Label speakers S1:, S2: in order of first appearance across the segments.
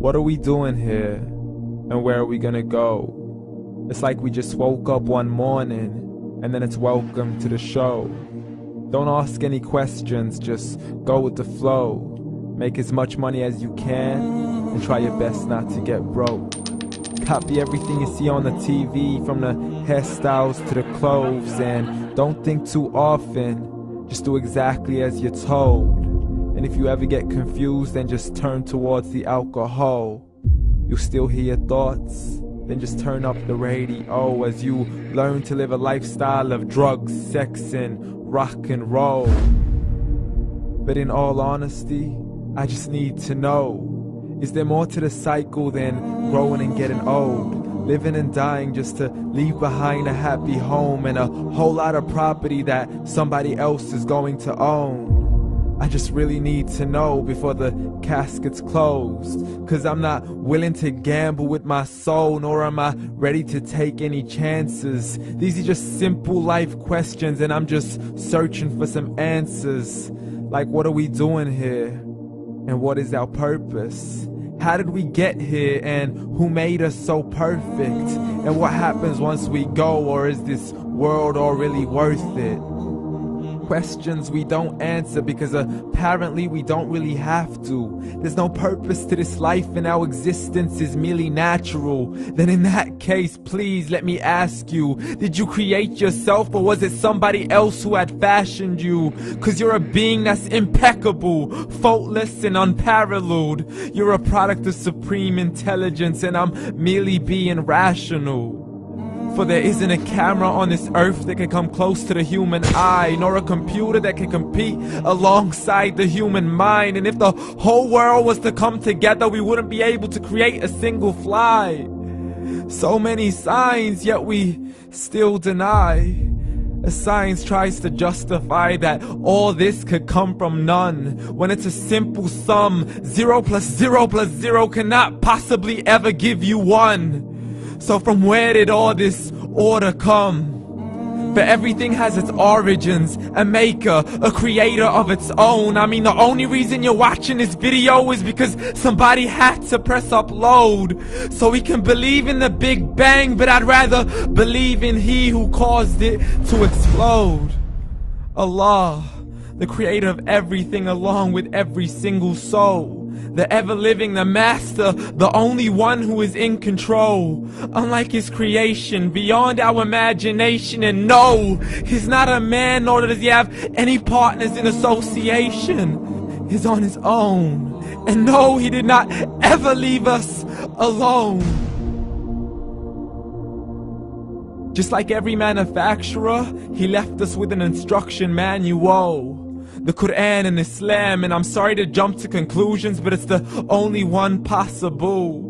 S1: What are we doing here? And where are we gonna go? It's like we just woke up one morning and then it's welcome to the show. Don't ask any questions, just go with the flow. Make as much money as you can and try your best not to get broke. Copy everything you see on the TV, from the hairstyles to the clothes, and don't think too often, just do exactly as you're told. And if you ever get confused, then just turn towards the alcohol. You'll still hear your thoughts, then just turn up the radio as you learn to live a lifestyle of drugs, sex, and rock and roll. But in all honesty, I just need to know, is there more to the cycle than growing and getting old? Living and dying just to leave behind a happy home and a whole lot of property that somebody else is going to own. I just really need to know before the casket's closed, 'cause I'm not willing to gamble with my soul, nor am I ready to take any chances. These are just simple life questions and I'm just searching for some answers. Like, what are we doing here? And what is our purpose? How did we get here, and who made us so perfect? And what happens once we go, or is this world all really worth it? Questions we don't answer because apparently we don't really have to. There's no purpose to this life and our existence is merely natural. Then in that case, please let me ask you, did you create yourself, or was it somebody else who had fashioned you? 'Cause you're a being that's impeccable, faultless and unparalleled. You're a product of supreme intelligence and I'm merely being rational. For there isn't a camera on this earth that can come close to the human eye, nor a computer that can compete alongside the human mind. And if the whole world was to come together, we wouldn't be able to create a single fly. So many signs, yet we still deny. As science tries to justify that all this could come from none, when it's a simple sum. 0 plus 0 plus 0 cannot possibly ever give you 1. So from where did all this order come? For everything has its origins, a maker, a creator of its own. I mean, the only reason you're watching this video is because somebody had to press upload. So we can believe in the Big Bang, but I'd rather believe in He who caused it to explode. Allah, the creator of everything along with every single soul. The ever-living, the master, the only one who is in control. Unlike his creation, beyond our imagination. And no, he's not a man, nor does he have any partners in association. He's on his own. And no, he did not ever leave us alone. Just like every manufacturer, he left us with an instruction manual. The Quran and Islam, and I'm sorry to jump to conclusions, but it's the only one possible.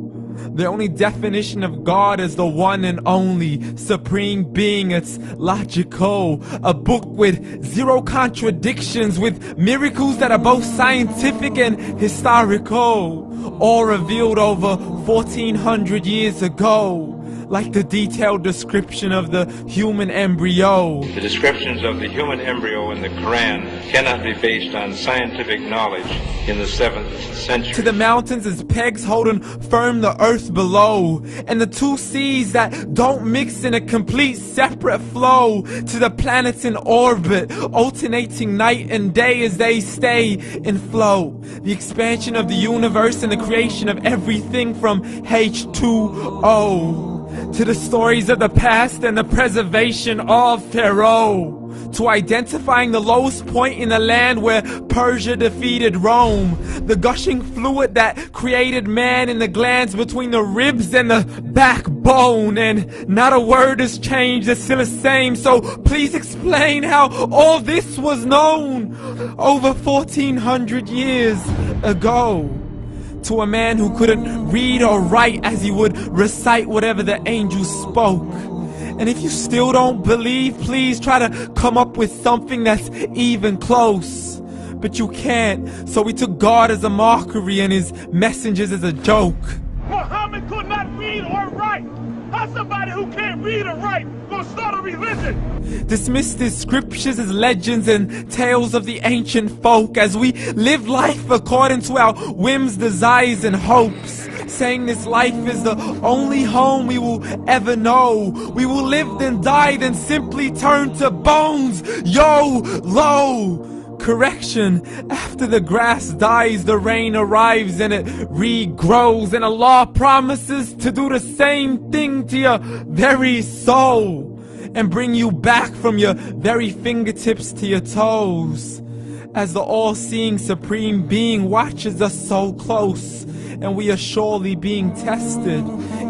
S1: The only definition of God is the one and only supreme being. It's logical, a book with 0 contradictions, with miracles that are both scientific and historical, all revealed over 1400 years ago. Like the detailed description of the human embryo.
S2: The descriptions of the human embryo in the Quran cannot be based on scientific knowledge in the 7th century.
S1: To the mountains as pegs holding firm the earth below, and the 2 seas that don't mix in a complete separate flow. To the planets in orbit, alternating night and day as they stay in flow. The expansion of the universe and the creation of everything from H2O. To the stories of the past and the preservation of Pharaoh. To identifying the lowest point in the land where Persia defeated Rome. The gushing fluid that created man in the glands between the ribs and the backbone. And not a word has changed, it's still the same. So please explain how all this was known over 1400 years ago. To a man who couldn't read or write, as he would recite whatever the angels spoke. And if you still don't believe, please try to come up with something that's even close. But you can't, so we took God as a mockery and his messengers as a joke.
S3: Muhammad could not read or write. How's somebody who can't read or write gonna start a religion?
S1: Dismiss the scriptures as legends and tales of the ancient folk, as we live life according to our whims, desires, and hopes. saying this life is the only home we will ever know. We will live then die, then simply turn to bones. YOLO! Correction, after the grass dies, the rain arrives and it regrows, and Allah promises to do the same thing to your very soul and bring you back from your very fingertips to your toes, as the all-seeing supreme being watches us so close, and we are surely being tested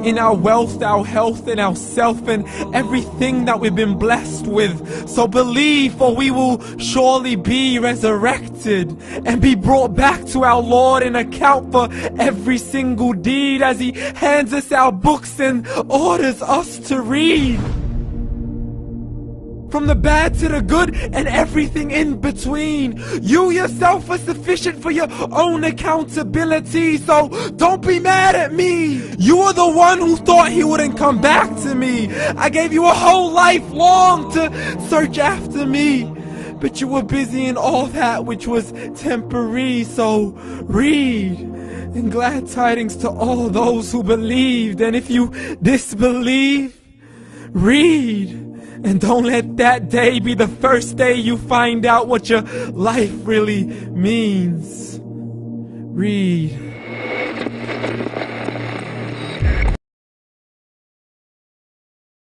S1: in our wealth, our health, and our self, and everything that we've been blessed with. So believe, for we will surely be resurrected and be brought back to our Lord and account for every single deed, as He hands us our books and orders us to read. From the bad to the good and everything in between. You yourself are sufficient for your own accountability, so don't be mad at me. You are the one who thought He wouldn't come back to me. I gave you a whole life long to search after me, but you were busy in all that which was temporary. So read, and glad tidings to all those who believed. And if you disbelieve, read. And don't let that day be the first day you find out what your life really means. Read.